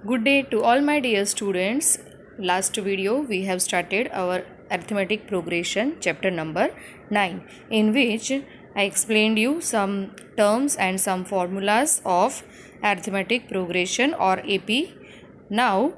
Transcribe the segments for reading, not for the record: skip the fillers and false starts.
Good day to all my dear students. Last video we have started our arithmetic progression chapter number 9, in which I explained you some terms and some formulas of arithmetic progression or AP. Now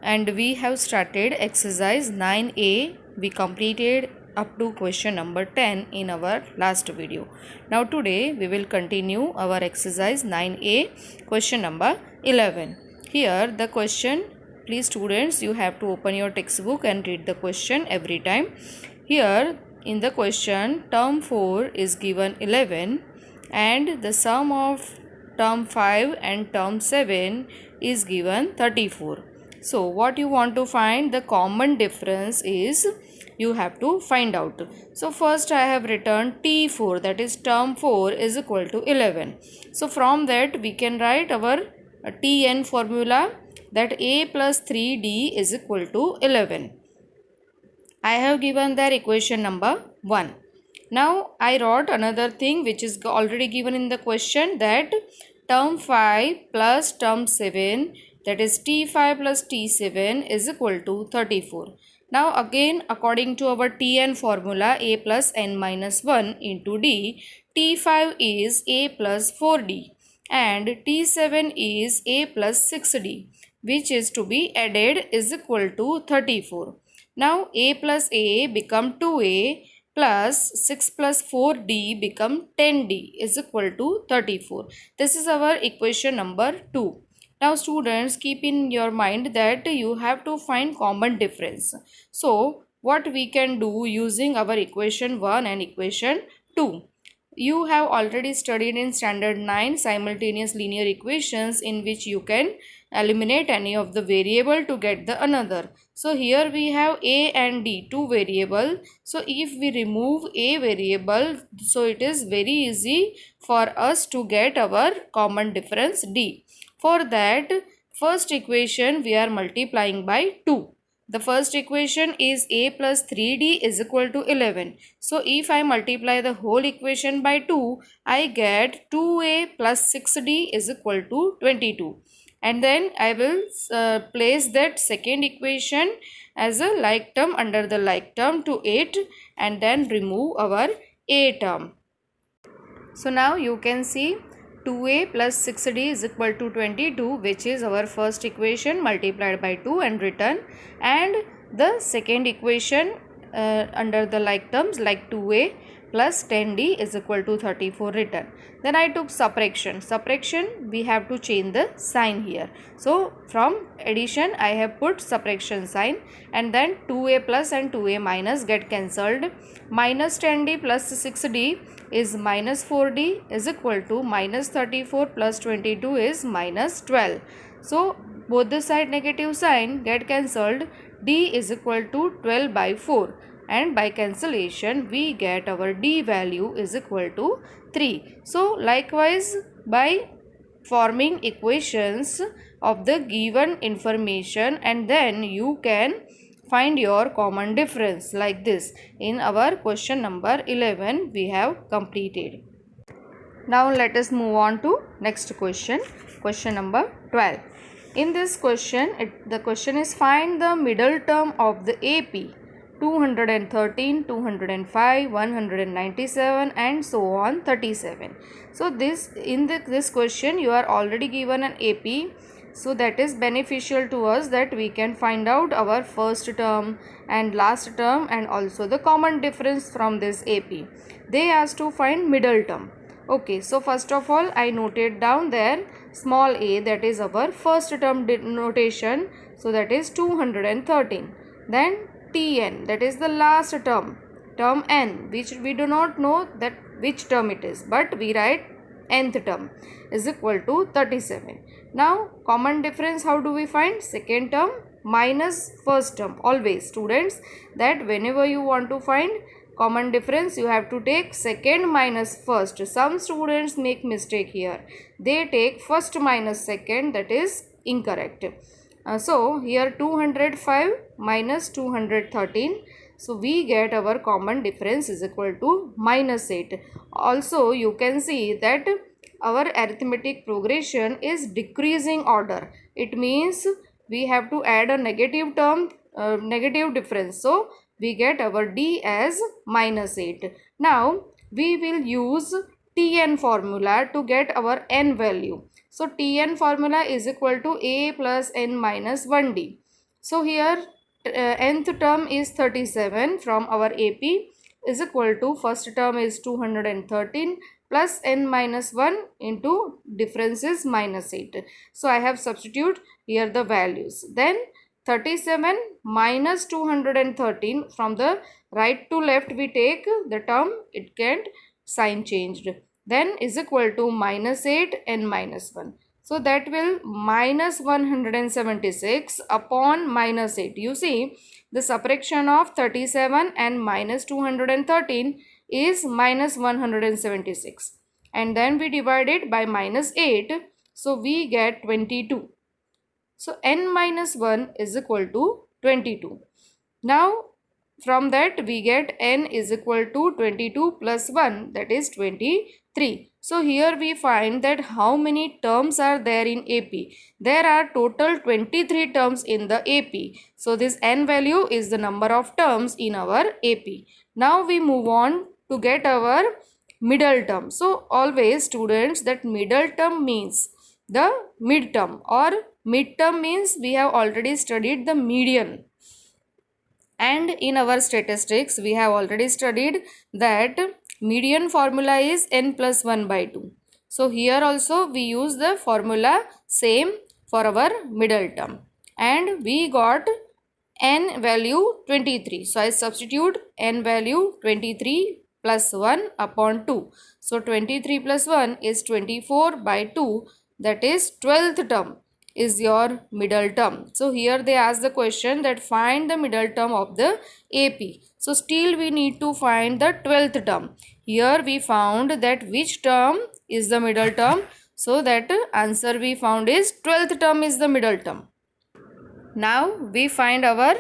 and we have started exercise 9A. We completed up to question number 10 in our last video. Now today we will continue our exercise 9A, question number 11. Here the question, please students, you have to open your textbook and read the question every time. Here in the question, term 4 is given 11 and the sum of term 5 and term 7 is given 34. So what you want to find, the common difference is you have to find out. So first I have written T4, that is term 4 is equal to 11. So from that we can write our Tn formula, that a plus 3d is equal to 11. I have given their equation number 1. Now I wrote another thing which is already given in the question, that term 5 plus term 7, that is T5 plus T7 is equal to 34. Now again, according to our Tn formula, a plus n minus 1 into d, T5 is a plus 4d and T7 is a plus 6d, which is to be added is equal to 34. Now a plus a become 2a plus 6 plus 4d become 10d is equal to 34. This is our equation number 2. Now students, keep in your mind that you have to find common difference. So what we can do using our equation 1 and equation 2. You have already studied in standard 9 simultaneous linear equations, in which you can eliminate any of the variable to get the another. So here we have a and d, two variable. So if we remove a variable, so it is very easy for us to get our common difference d. For that, first equation we are multiplying by 2. The first equation is a plus 3d is equal to 11. So if I multiply the whole equation by 2, I get 2a plus 6d is equal to 22. And then I will place that second equation as a like term under the like term to 8 and then remove our a term. So now you can see 2a plus 6d is equal to 22, which is our first equation multiplied by 2 and written, and the second equation under the like terms, like 2a plus 10d is equal to 34 written. Then I took subtraction. We have to change the sign here. So from addition I have put subtraction sign, and then 2a plus and 2a minus get cancelled. Minus 10d plus 6d is minus 4d is equal to minus 34 plus 22 is minus 12. So both the side negative sign get cancelled. D is equal to 12 by 4, and by cancellation we get our d value is equal to 3. So likewise, by forming equations of the given information, and then you can find your common difference like this. In our question number 11 we have completed. Now let us move on to next question, question number 12. In this question, the question is find the middle term of the AP 213, 205, 197 and so on 37. So this this question you are already given an AP. So that is beneficial to us, that we can find out our first term and last term and also the common difference from this AP. They asked to find middle term. Okay, so first of all I noted down there small a, that is our first term notation. So that is 213. Then Tn, that is the last term, term n, which we do not know that which term it is, but we write nth term is equal to 37. Now common difference, how do we find? Second term minus first term. Always students, that whenever you want to find common difference you have to take second minus first. Some students make mistake here, they take first minus second, that is incorrect. So here 205 minus 213, so we get our common difference is equal to minus 8. Also you can see that our arithmetic progression is decreasing order. It means we have to add a negative term, negative difference. So we get our d as -8. Now we will use Tn formula to get our n value. So Tn formula is equal to a plus n minus 1d. So here nth term is 37 from our AP is equal to first term is 213 plus n minus 1 into difference is -8. So I have substitute here the values. Then 37 minus 213, from the right to left we take the term, it get sign changed. Then is equal to -8 and -1. So that will minus 176 upon -8. You see the subtraction of 37 and minus 213 is minus 176. And then we divide it by -8. So we get 22. So n minus 1 is equal to 22. Now from that we get n is equal to 22 plus 1, that is 23. So here we find that how many terms are there in AP. There are total 23 terms in the AP. So this n value is the number of terms in our AP. Now we move on to get our middle term. So always students, that middle term means the midterm, or midterm means we have already studied the median. And in our statistics we have already studied that median formula is n plus 1 by 2. So here also we use the formula same for our middle term, and we got n value 23. So I substitute n value 23 plus 1 upon 2. So 23 plus 1 is 24 by 2, that is 12th term is your middle term. So here they ask the question that find the middle term of the AP. So still we need to find the 12th term. Here we found that which term is the middle term. So that answer we found is 12th term is the middle term. Now we find our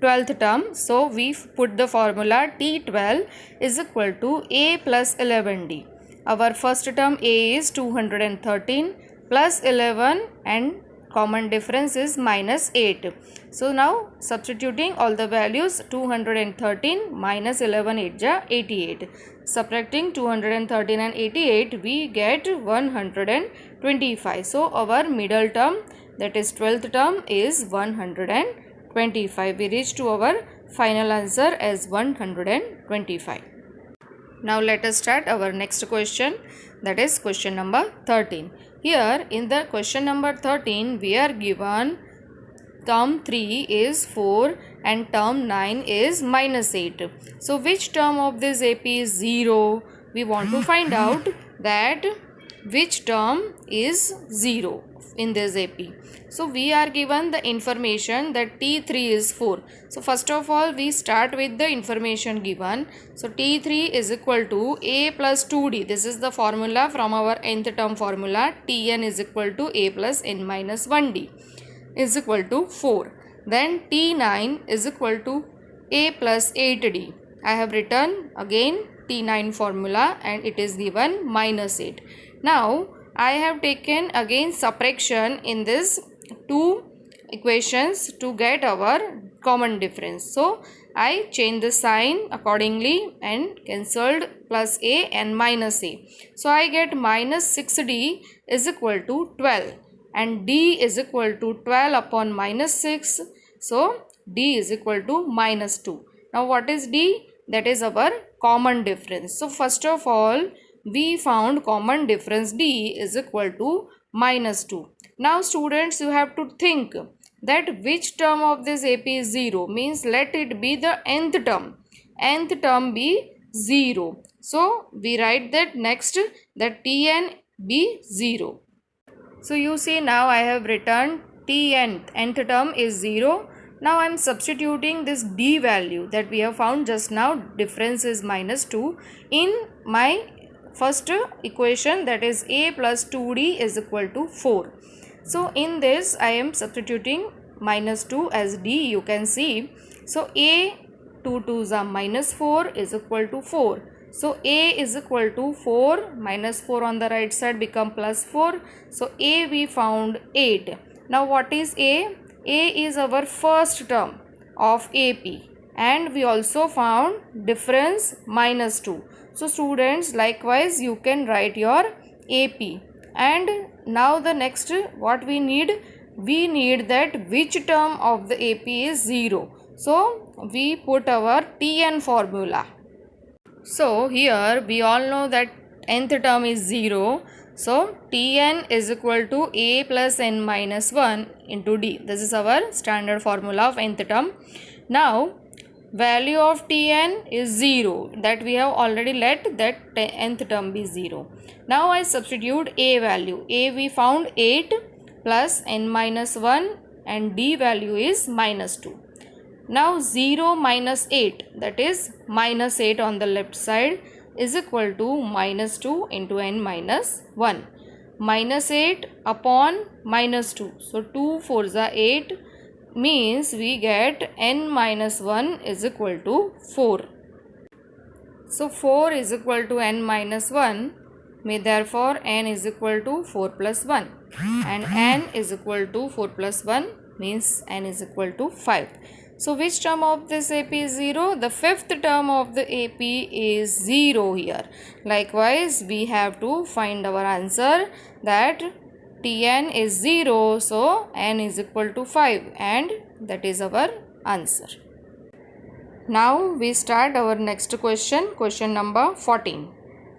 12th term. So we put the formula T12 is equal to A plus 11D. Our first term A is 213 plus 11 and common difference is -8. So now substituting all the values, 213 minus 11 8 ja 88. Subtracting 213 and 88 we get 125. So our middle term, that is 12th term, is 125. We reach to our final answer as 125. Now let us start our next question, that is question number 13. Here in the question number 13 we are given term 3 is 4 and term 9 is -8. So which term of this AP is 0? We want to find out that which term is 0 in this AP. So we are given the information that T3 is 4. So first of all we start with the information given. So T3 is equal to A plus 2D. This is the formula from our nth term formula. Tn is equal to A plus n minus 1D is equal to 4. Then T9 is equal to A plus 8D. I have written again T9 formula and it is given -8. Now I have taken again subtraction in this two equations to get our common difference. So I change the sign accordingly and cancelled plus a and minus a. So I get -6d is equal to 12 and d is equal to 12 upon -6. So d is equal to -2. Now what is d? That is our common difference. So first of all we found common difference d is equal to -2. Now students, you have to think that which term of this AP is 0, means let it be the nth term. Nth term be 0. So we write that next, that Tn be 0. So you see now I have written Tn, nth term is 0. Now I am substituting this d value that we have found just now, difference is -2, in my first equation, that is a plus 2d is equal to 4. So in this I am substituting -2 as d, you can see. So a 2 2s are -4 is equal to 4. So A is equal to 4 minus 4 on the right side become plus 4. So A we found 8. Now what is A? A is our first term of AP, and we also found difference minus 2. So students, likewise you can write your AP. And now the next what we need that which term of the AP is 0. So we put our Tn formula. So here we all know that nth term is 0. So Tn is equal to A plus n minus 1 into D. This is our standard formula of nth term. Now value of Tn is 0. That we have already let that nth term be 0. Now I substitute A value. A we found 8 plus n minus 1 and D value is minus 2. Now 0 minus 8, that is minus 8 on the left side, is equal to minus 2 into n minus 1. Minus 8 upon minus 2. So 2 4s are 8, means we get n minus 1 is equal to 4. So 4 is equal to n minus 1, therefore n is equal to 4 plus 1. And n is equal to 4 plus 1 means n is equal to 5. So which term of this AP is 0? The fifth term of the AP is 0 here. Likewise, we have to find our answer that Tn is 0. So n is equal to 5, and that is our answer. Now we start our next question. Question number 14.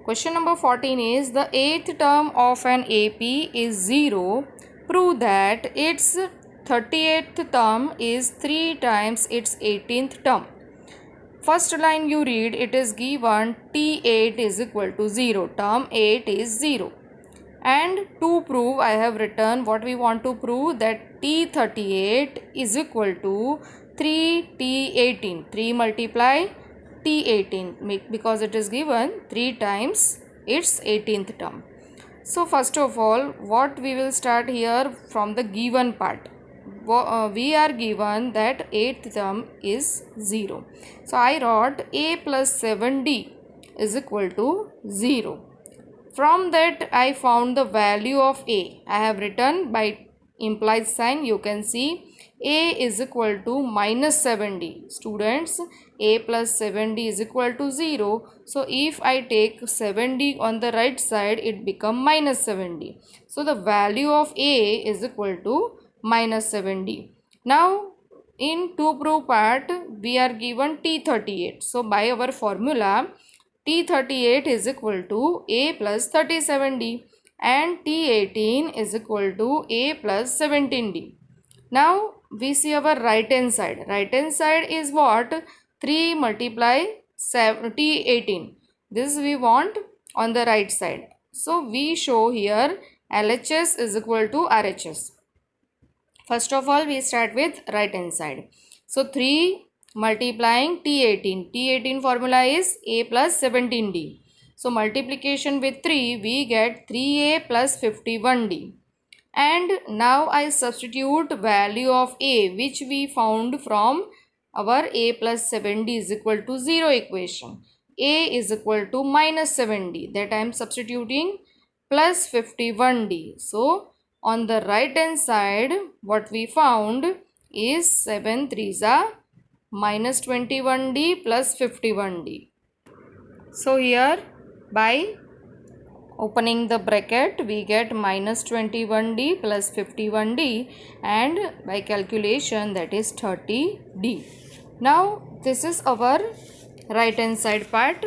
Question number 14 is the 8th term of an AP is 0. Prove that its 38th term is 3 times its 18th term. First line you read, it is given T8 is equal to 0. Term 8 is 0. And to prove, I have written what we want to prove, that T38 is equal to 3T18. 3 multiply T18 because it is given 3 times its 18th term. So first of all, what we will start here from the given part. We are given that 8th term is 0. So I wrote A plus 7D is equal to 0. From that I found the value of A. I have written by implied sign. You can see A is equal to minus 7D. Students, A plus 7D is equal to 0. So if I take 7D on the right side, it become minus 7D. So the value of A is equal to minus 7D. Now in to prove part we are given T38. So by our formula T38 is equal to A plus 37D and T18 is equal to A plus 17D. Now we see our right hand side. Right hand side is what? 3 multiply T18. This we want on the right side. So we show here LHS is equal to RHS. First of all, we start with right hand side. So 3 multiplying T18. T18 formula is A plus 17D. So multiplication with 3, we get 3A plus 51D. And now I substitute value of A, which we found from our A plus 7D is equal to 0 equation. A is equal to minus 7D. That I am substituting plus 51D. So on the right hand side, what we found is 7 3s are minus 21D plus 51D. So here by opening the bracket, we get minus 21D plus 51D, and by calculation that is 30D. Now this is our right hand side part,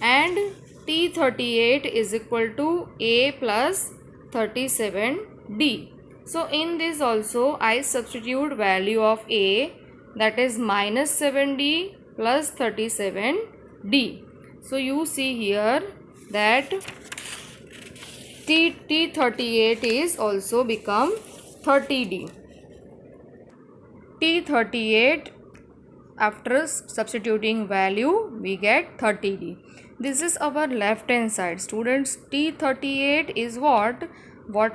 and T38 is equal to A plus 37D. So in this also I substitute value of A, that is minus 7D plus 37D. So you see here that T38 is also become 30D. T38, after substituting value, we get 30D. This is our left hand side. Students, T38 is what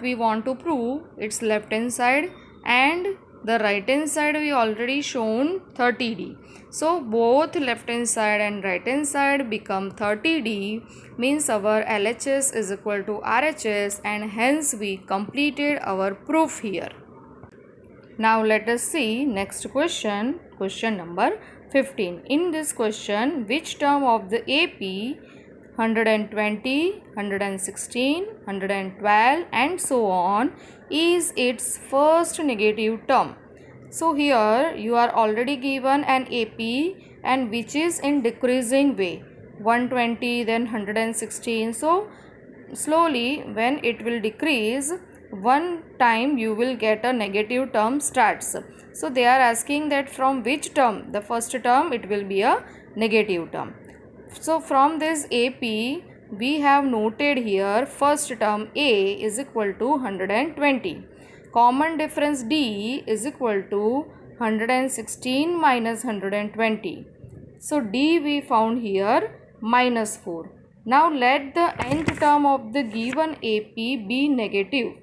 we want to prove, its left hand side, and the right hand side we already shown 30D. So both left hand side and right hand side become 30D, means our LHS is equal to RHS, and hence we completed our proof here. Now let us see next question, question number 15. In this question, which term of the AP 120, 116, 112 and so on is its first negative term? So here you are already given an AP and which is in decreasing way, 120 then 116. So slowly when it will decrease, one time you will get a negative term starts. So they are asking that from which term, the first term it will be a negative term. So from this AP we have noted here first term A is equal to 120. Common difference D is equal to 116 minus 120. So D we found here minus 4. Now let the nth term of the given AP be negative.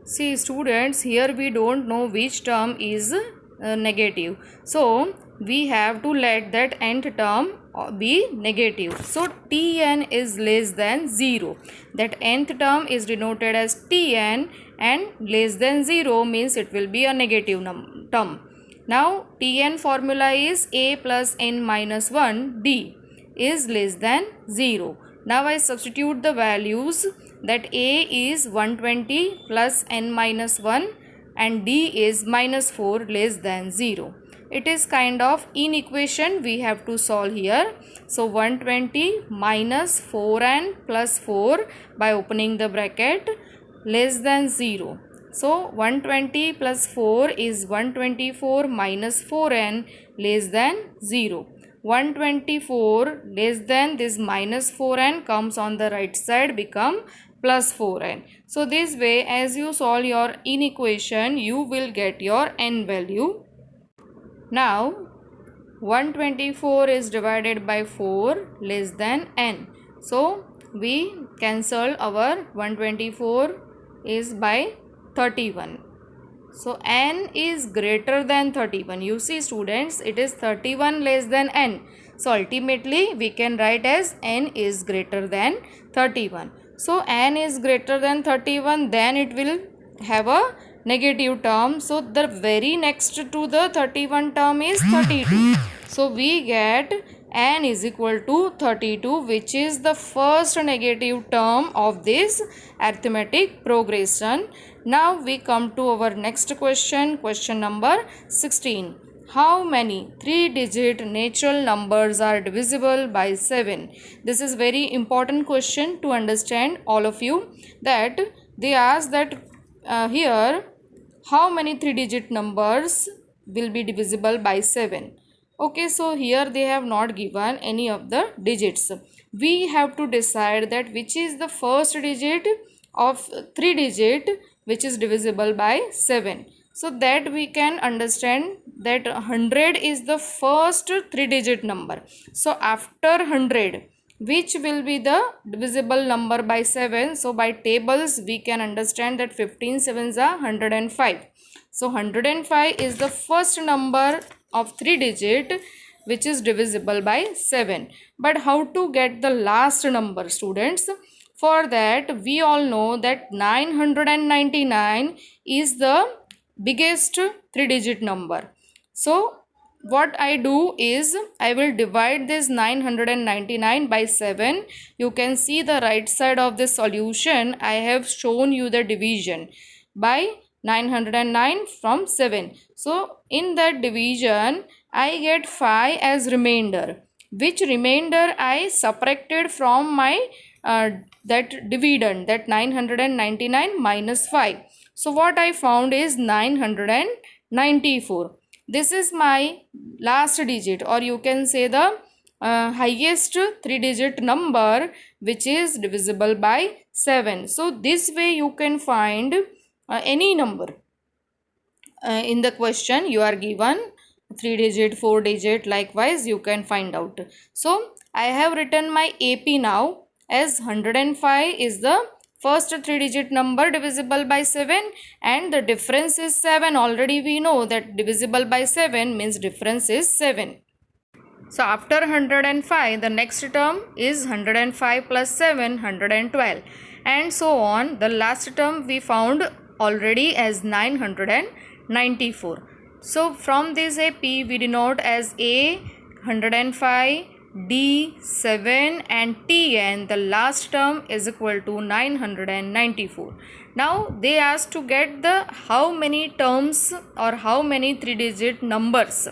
See students, here we don't know which term is negative. So we have to let that nth term be negative. So Tn is less than 0. That nth term is denoted as Tn, and less than 0 means it will be a negative term. Now Tn formula is a plus n minus 1 d is less than 0. Now I substitute the values, that a is 120 plus n minus 1 and d is minus 4 less than 0. It is kind of inequation we have to solve here. So 120 minus 4n plus 4 by opening the bracket less than 0. So 120 plus 4 is 124 minus 4n less than 0. 124 less than this minus 4n comes on the right side, become plus 4n. So this way as you solve your inequation you will get your n value. Now 124 is divided by 4 less than n. So we cancel our 124 is by 31. So n is greater than 31. You see students, it is 31 less than n. So ultimately we can write as n is greater than 31. So n is greater than 31, then it will have a negative term. So the very next to the 31 term is 32. So we get n is equal to 32, which is the first negative term of this arithmetic progression. Now we come to our next question, question number 16. How many 3-digit natural numbers are divisible by 7? This is very important question to understand all of you, that they ask that here how many 3-digit numbers will be divisible by 7. Okay, so here they have not given any of the digits. We have to decide that which is the first digit of 3-digit which is divisible by 7. So that we can understand that 100 is the first 3-digit number. So after 100, which will be the divisible number by 7? So by tables we can understand that 15 sevens are 105. So 105 is the first number of 3-digit which is divisible by 7. But how to get the last number, students? For that we all know that 999 is the biggest 3-digit number. So what I do is I will divide this 999 by 7. You can see the right side of the solution. I have shown you the division by 909 from 7. So in that division I get 5 as remainder, which remainder I subtracted from my that dividend, that 999 minus 5. So what I found is 994. This is my last digit, or you can say the highest 3-digit number which is divisible by 7. So this way you can find any number. In the question you are given 3-digit, 4-digit, likewise you can find out. So I have written my AP now as 105 is the first 3-digit number divisible by 7 and the difference is 7. Already we know that divisible by 7 means difference is 7. So after 105, the next term is 105 plus 7, 112, and so on. The last term we found already as 994. So from this AP we denote as A 105, D 7 and Tn. The last term is equal to 994. Now they asked to get the how many terms or how many 3-digit numbers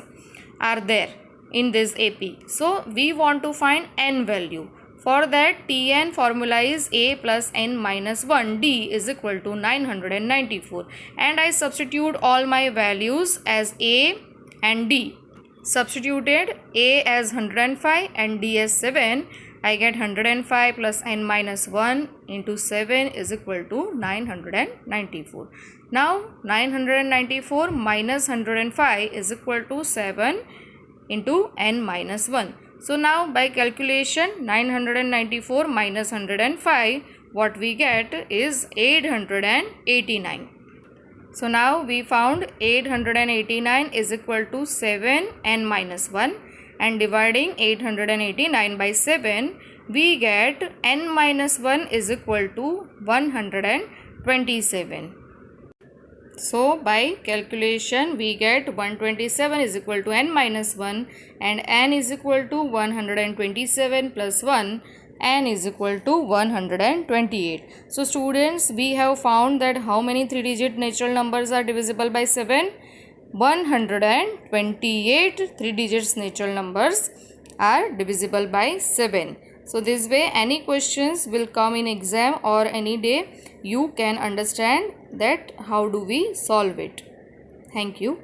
are there in this AP. So we want to find n value. For that, Tn formula is A plus n minus 1. D is equal to 994. And I substitute all my values as A and D. Substituted A as 105 and D as 7. I get 105 plus n minus 1 into 7 is equal to 994. Now 994 minus 105 is equal to 7 into n minus 1. So now by calculation 994 minus 105, what we get is 889. So now we found 889 is equal to 7 n minus 1, and dividing 889 by 7 we get n minus 1 is equal to 127. So by calculation we get 127 is equal to n minus 1 and n is equal to 127 plus 1, n is equal to 128. So students, we have found that how many 3-digit natural numbers are divisible by 7? 128 3-digit natural numbers are divisible by 7. So this way any questions will come in exam or any day, you can understand that how do we solve it. Thank you.